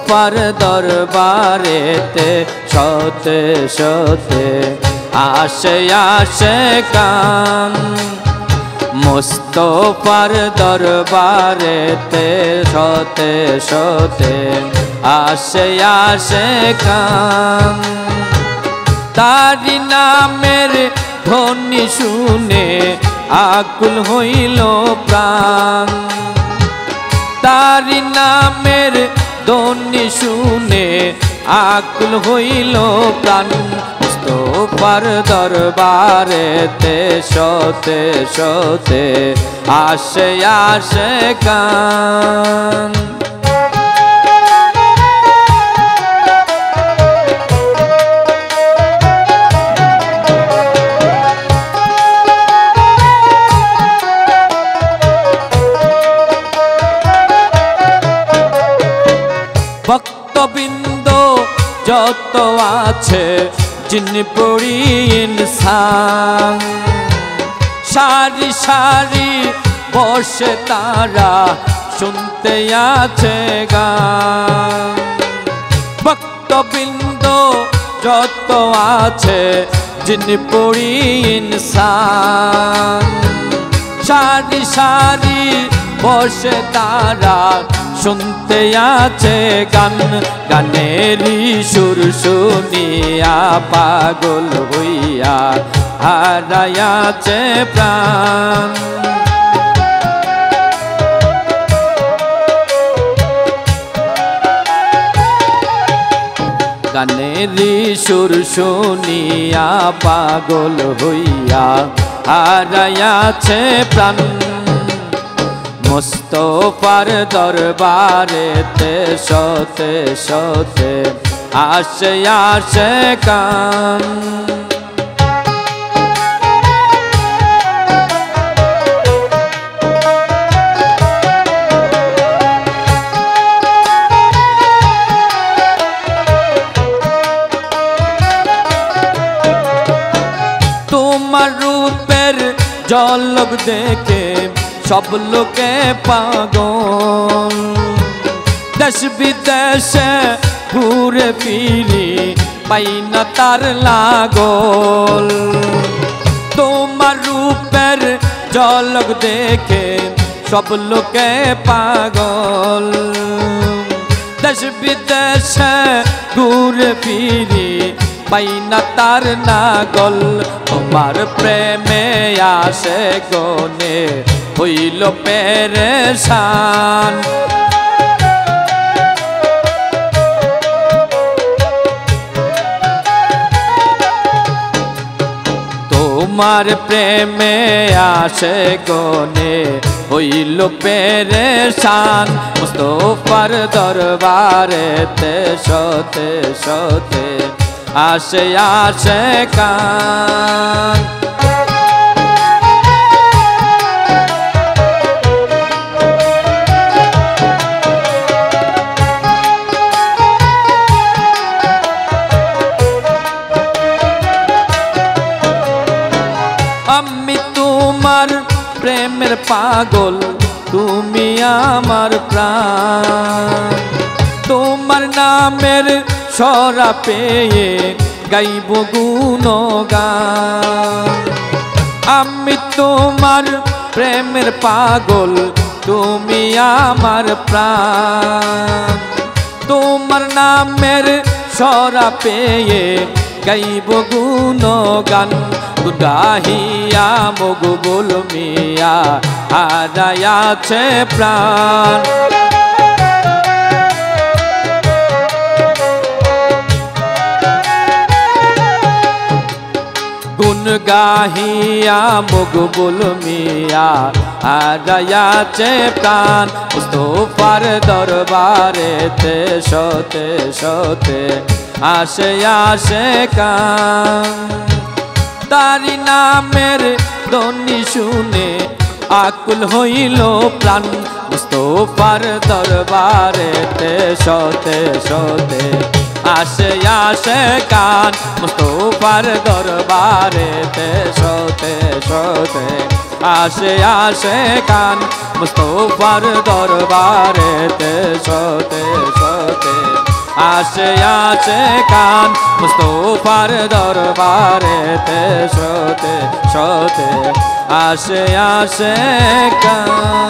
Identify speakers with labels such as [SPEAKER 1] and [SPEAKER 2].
[SPEAKER 1] মুস্তফার দরবারেতে সতে সতে আসে আশিকান মুস্তফার দরবারেতে সতে সতে আসে আশিকান তারি নামের ধ্বনি শুনে আকুল হইল প্রাণ তারি নামের ধ্বনি শুনে আকুল হইল প্রাণ মুস্তফার দরবারেতে সতে সতে আসে আশিকান ভক্তবৃন্দ যত আছে জিন পরি ইনসান সারি সারি বসে তারা শুনতে আছে গান ভক্তবৃন্দ যত আছে জিন পরি ইনসান সারি সারি বসে তারা শুনতে আছে গান গানেরই সুর শুনিয়া পাগল হইয়া হারায়াছে প্রাণ গানেরই সুর শুনিয়া পাগল হইয়া হারায়াছে প্রাণ মুস্তফার দরবারেতে সতে সতে আসে আশিকান তোমার রূপের ঝলক দেখে সব লোকে পাগল দেশ বিদেশে ঘুরে ফিরি পাই না তার লাগল তোমার রূপের ঝলক দেখে সব লোকে পাগল দেশ বিদেশে ঘুরে ফিরি পাই না তার নাগল তোমার প্রেমে আসে গনে হইল পেরেশান তোমার প্রেমে আসে গনে হইল পেরেশান মুস্তফার দরবারেতে সতে সতে আসে আশিকান আমি তোমার প্রেমের পাগল তুমি আমার প্রাণ তোমার নামের সরা পেয়ে গাইব গুণগান আমি তোমার প্রেমের পাগল তুমি আমার প্রাণ তোমার নামের সরা পেয়ে গাইব গুণগান গাহিয়া মকবুল মিয়া হারায়াছে প্রাণ গুণ গাহিয়া মকবুল মিয়া হারায়াছে প্রাণ মুস্তফার দরবারেতে সতে সতে আসে আশিকান তারি নামের ধ্বনি শুনে আকুল হইল প্রাণ মুস্তফার দরবারেতে সতে সতে আসে আশিকান মুস্তফার দরবারেতে সতে সতে আসে আশিকান মুস্তফার দরবারেতে সতে সতে আসে আসে কান মুস্তফার দরবারেতে শোতে শোতে আসে আসে কান।